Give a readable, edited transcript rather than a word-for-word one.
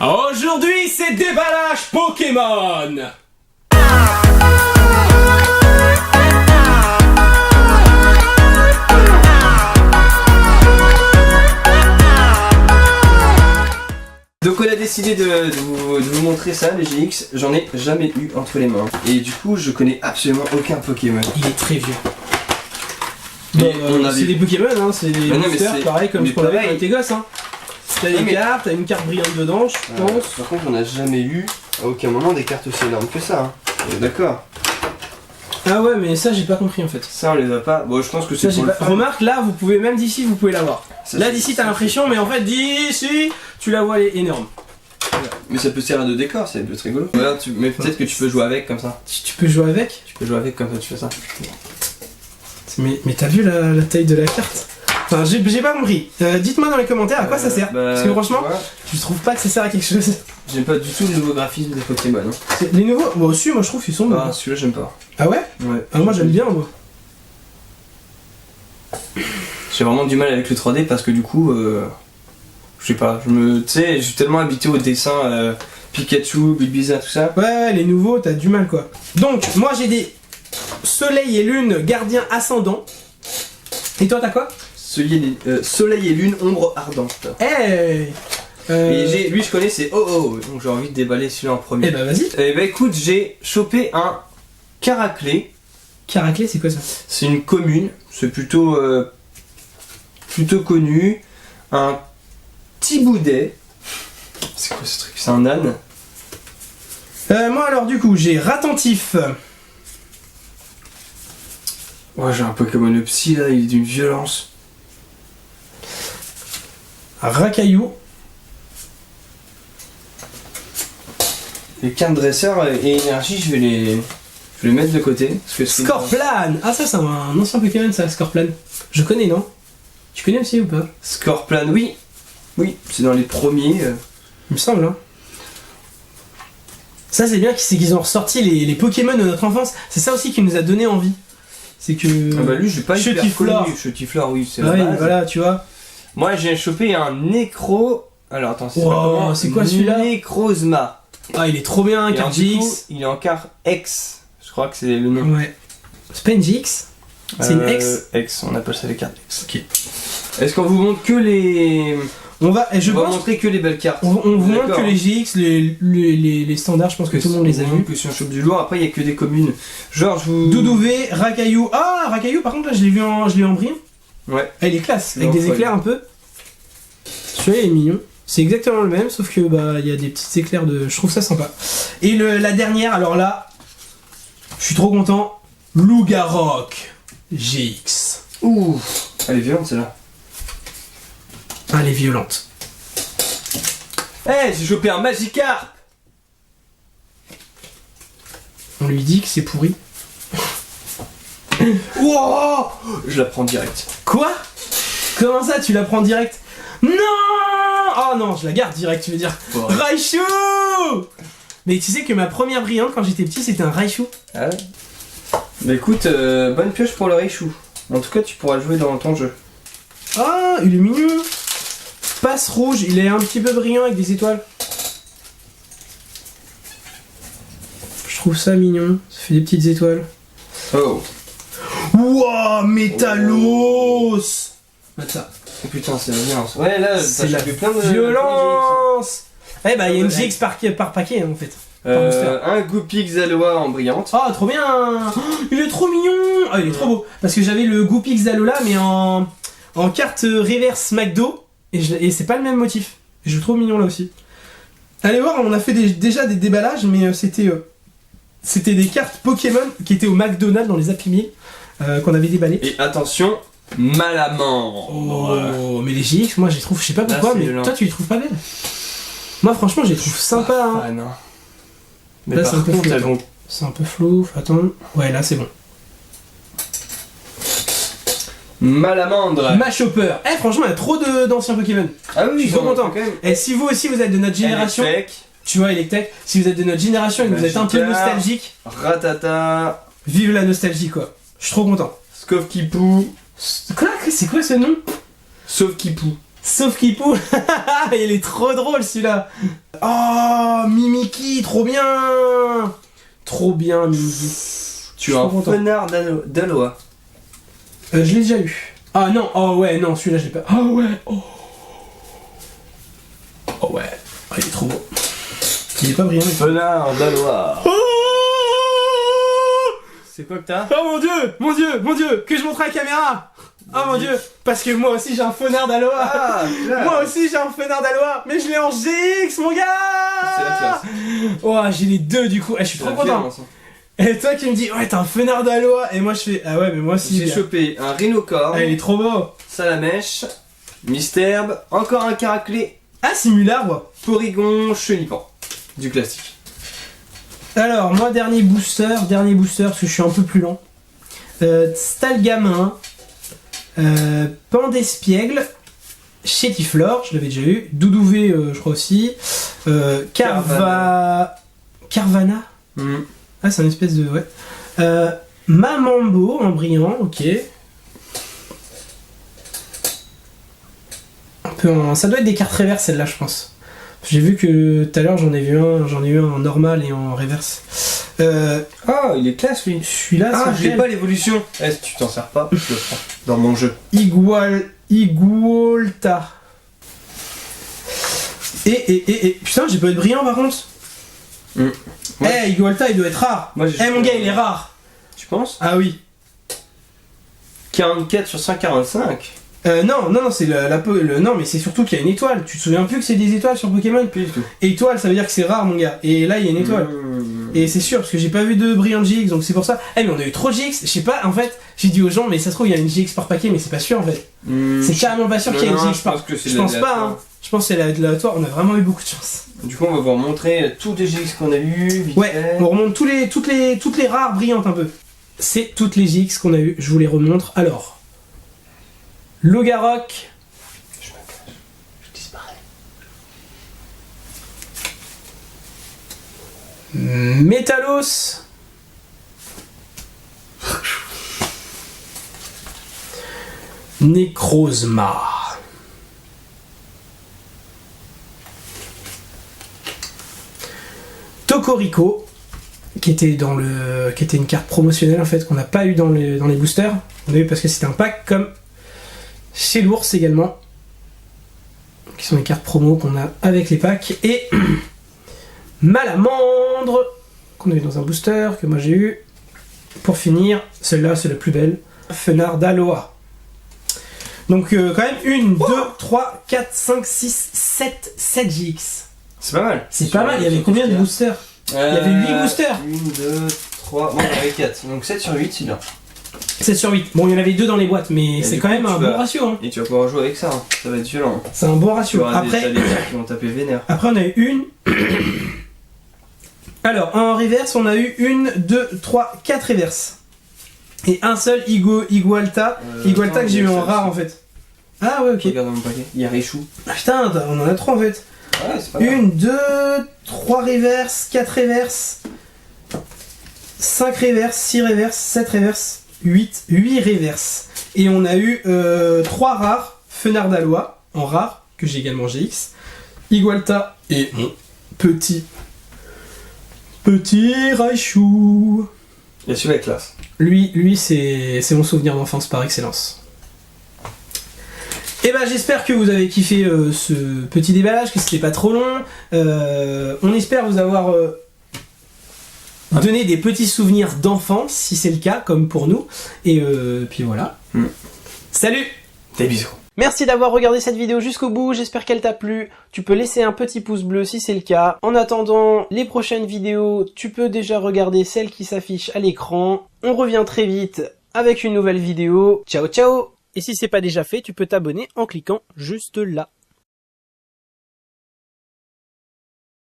Aujourd'hui, c'est déballage Pokémon. Donc on a décidé de vous montrer ça, les GX. J'en ai jamais eu entre les mains. Et du coup, je connais absolument aucun Pokémon. Il est très vieux. Mais on avait... C'est des Pokémon, hein, c'est des boosters, pareil comme ce qu'on avait quand on était gosse. Hein. T'as des cartes, t'as une carte brillante dedans, je pense. Par contre, on n'a jamais eu à aucun moment des cartes aussi énormes que ça. Hein. D'accord. Ah ouais, mais ça j'ai pas compris en fait. Ça on les a pas. Bon, je pense que c'est pour le fun. Remarque, là vous pouvez, même d'ici vous pouvez l'avoir. Là d'ici t'as l'impression, mais en fait d'ici tu la vois, elle est énorme. Voilà. Mais ça peut servir de décor, c'est très rigolo. Voilà, mais peut-être que tu peux jouer avec comme ça. Tu peux jouer avec? Tu peux jouer avec comme ça, tu fais ça. Mais t'as vu la taille de la carte? Enfin, j'ai pas compris. Dites-moi dans les commentaires à quoi ça sert. Parce que franchement, je trouve pas que ça sert à quelque chose. J'aime pas du tout le nouveau graphisme des Pokémon. Hein. Les nouveaux, moi aussi, moi je trouve qu'ils sont beaux. Ah, celui-là j'aime pas. Ah ouais? Ouais. Ah, moi j'aime bien, moi. J'ai vraiment du mal avec le 3D parce que du coup, je sais pas, tu sais, je suis tellement habitué au dessin Pikachu, Bulbizarre, tout ça. Ouais, les nouveaux, t'as du mal quoi. Donc, moi j'ai des Soleil et Lune, Gardien Ascendant. Et toi t'as quoi? Soleil et Lune, Ombre Ardente. Hey Et lui je connais, c'est Oh, donc j'ai envie de déballer celui-là en premier. Eh bah vas-y. Eh bah écoute, j'ai chopé un Caraclé. Caraclé, c'est quoi ça? C'est une commune, c'est plutôt connu. Un Tiboudet. C'est quoi ce truc? C'est un âne. Moi alors du coup, j'ai Ratentif. Ouais, j'ai un Pokémon le psy là, il est d'une violence. Racaillou. Les cartes dresseurs et énergie, je vais les mettre de côté. Parce que Scorplan. Ah ça c'est un ancien Pokémon ça, Scorplan. Je connais, non? Tu connais aussi ou pas? Scorplan, oui. Oui, c'est dans les premiers. Il me semble, hein. Ça c'est bien, c'est qu'ils ont ressorti les Pokémon de notre enfance. C'est ça aussi qui nous a donné envie. C'est que... Ah bah lui, j'ai pas hyper connu. Chutiflore, oui, c'est la base. Voilà, tu vois. Moi, j'ai chopé un Nécro... Alors, attends, c'est quoi celui-là? Nécrozma. Ah, il est trop bien, carte GX. Il est en carte X. Je crois que c'est le nom. Ouais. C'est pas une GX? C'est une X? X, on appelle ça les cartes X. Ok. Est-ce qu'on vous montre que les... On va montrer que les belles cartes. On vous montre que les GX, les standards, je pense que tout le monde les a vus. Que si on chope du lourd, après il y a que des communes. Genre je vous... Doudouvé, Racaillou. Ah, Racaillou par contre là je l'ai vu en brillant. Ouais. Ah, il est classe, avec des éclairs un peu. Celui-là il est mignon. C'est exactement le même, sauf que bah il y a des petits éclairs de... Je trouve ça sympa. Et la dernière, alors là, je suis trop content. Lougarok GX. Ouh, elle est violente celle-là. Ah, elle est violente. Eh, j'ai chopé un Magikarp. On lui dit que c'est pourri. Wow, je la prends direct. Quoi? Comment ça, tu la prends direct? Non! Oh non, je la garde direct, tu veux dire. Raichu! Mais tu sais que ma première brillante quand j'étais petit, c'était un Raichu. Ah ouais? Bah écoute, bonne pioche pour le Raichu. En tout cas, tu pourras le jouer dans ton jeu. Ah, il est mignon. Passe rouge, il est un petit peu brillant avec des étoiles. Je trouve ça mignon, ça fait des petites étoiles. Oh. Wouah, Métalos. Regarde ça. Oh putain, c'est la violence. Ouais, là, c'est la plein de violence. Eh bah, il y a une GX par paquet en fait. Un Goupix Zaloa en brillante. Ah, trop bien. Oh, il est trop mignon. Ah, il est trop beau. Parce que j'avais le Goupix Zalola, mais en carte reverse McDo. Et c'est pas le même motif. Et je le trouve mignon là aussi. Allez voir, on a fait déjà des déballages, mais c'était des cartes Pokémon qui étaient au McDonald's dans les Happy Meal qu'on avait déballé. Et attention, Malamant. Oh, mais les GX, moi je les trouve, je sais pas pourquoi, mais toi tu les trouves pas belles. Moi franchement, je les trouve sympas. Hein. Ah non. Mais là, par contre, elles vont... C'est un peu flou, attends. Ouais, là c'est bon. Malamandre. Machopper. Eh franchement il y a trop d'anciens Pokémon. Ah oui, je suis trop content. Et si vous aussi vous êtes de notre génération, tu vois Electek, si vous êtes de notre génération et que vous êtes un peu nostalgique, Ratata. Vive la nostalgie quoi. Je suis trop content. Skovkipou. Quoi? C'est quoi ce nom? Sauf Kipou. Sauf qu'il pousse. Il est trop drôle celui-là. Oh, Mimiki, trop bien. Trop bien, Mimiki. Tu as un Fenard d'Aloha. Je l'ai déjà eu. Ah non, oh ouais, non, celui-là je l'ai pas. Oh ouais, oh. Oh ouais, oh, il est trop beau. Il est pas brillant. Fenard d'Aloha. Oh, c'est quoi que t'as? oh mon dieu, mon dieu, mon dieu, que je montre à la caméra. Oh mon dieu, parce que moi aussi j'ai un Fenard d'Aloha. Ah, moi aussi j'ai un Fenard d'Aloha, mais je l'ai en GX mon gars. C'est la classe. Oh, j'ai les deux du coup, je suis trop content. Et toi qui me dis, ouais, t'as un Fenard d'Aloha, et moi je fais, ah ouais, mais moi aussi. J'ai chopé un Rhinocorn. Ah, il est trop beau. Salamèche, Mystherbe, encore un Caraclé. Ah, Simulabre. Porygon, Chenipan. Du classique. Alors, moi, dernier booster, parce que je suis un peu plus lent. Stalgamin, Pandespiègle, Chétiflore, je l'avais déjà eu. Doudouvé, je crois aussi. Carvana. Ah, c'est une espèce de... ouais. Mamambo en brillant, ok. Un peu en... Ça doit être des cartes reverse, celle-là, je pense. J'ai vu que tout à l'heure, j'en ai eu un en normal et en reverse. Ah, il est classe, lui. Celui-là, ah, c'est je l'ai pas l'évolution. Eh, si tu t'en sers pas, je le prends dans mon jeu. Igualta. Et putain, j'ai pas eu de brillant par contre. Igualta, il doit être rare. Mon gars, il est rare. Tu penses? Ah oui. 44 sur 145. Non, c'est non, mais c'est surtout qu'il y a une étoile. Tu te souviens plus que c'est des étoiles sur Pokémon? Plus du tout. Étoile, ça veut dire que c'est rare, mon gars. Et là, il y a une étoile. Et c'est sûr, parce que j'ai pas vu de brillant GX, donc c'est pour ça. Mais on a eu trop de GX. Je sais pas, en fait, j'ai dit aux gens, mais ça se trouve, il y a une GX par paquet, mais c'est pas sûr, en fait. C'est carrément pas sûr qu'il y ait une GX par paquet. Je pense pas, hein. Je pense que c'est l'aléatoire. On a vraiment eu beaucoup de chance. Du coup, on va vous montrer tous les GX qu'on a eu. Ouais, on remonte toutes les rares brillantes un peu. C'est toutes les GX qu'on a eu. Je vous les remontre. Alors, Logarok. Je disparais. Métalos. Necrozma. Tokorico, qui était une carte promotionnelle en fait, qu'on n'a pas eu dans les boosters. On a eu parce que c'était un pack comme chez l'ours également, qui sont les cartes promo qu'on a avec les packs. Et Malamandre, qu'on a eu dans un booster, que moi j'ai eu. Pour finir, celle-là c'est la plus belle, Fenard d'Aloha. Donc quand même 1, 2, 3, 4, 5, 6, 7 GX. C'est pas mal. C'est pas mal, il y avait combien de boosters? Il y avait 8 boosters. 1, 2, 3, bon il y en avait 4, donc 7 sur 8 c'est bien. 7 sur 8, bon il y en avait 2 dans les boîtes, mais c'est quand même un bon ratio. Hein. Et tu vas pouvoir jouer avec ça, hein. Ça va être violent. C'est un bon ratio. Après, des qui vont taper vénère. Après on a eu une... Alors en reverse on a eu 1, 2, 3, 4 reverse. Et un seul Igualta que j'ai eu en rare en fait. Ah ouais, ok. Regarde dans mon paquet, il y a Richou. Ah, putain, on en a 3 en fait. Ouais, c'est pas 1, 2, 3 reverse, 4 reverse, 5 reverse, 6 reverse, 7 reverse, 8 reverse. Et on a eu 3 rares, Fenard d'Aloha en rare, que j'ai également GX, Igualta et mon petit Raichu. Et celui-là est classe. Lui c'est mon souvenir d'enfance par excellence. Et ben j'espère que vous avez kiffé ce petit déballage, que c'était pas trop long. On espère vous avoir donné des petits souvenirs d'enfance, si c'est le cas, comme pour nous. Et puis voilà. Salut! Des bisous. Merci d'avoir regardé cette vidéo jusqu'au bout, j'espère qu'elle t'a plu. Tu peux laisser un petit pouce bleu si c'est le cas. En attendant les prochaines vidéos, tu peux déjà regarder celles qui s'affichent à l'écran. On revient très vite avec une nouvelle vidéo. Ciao ciao! Et si c'est pas déjà fait, tu peux t'abonner en cliquant juste là.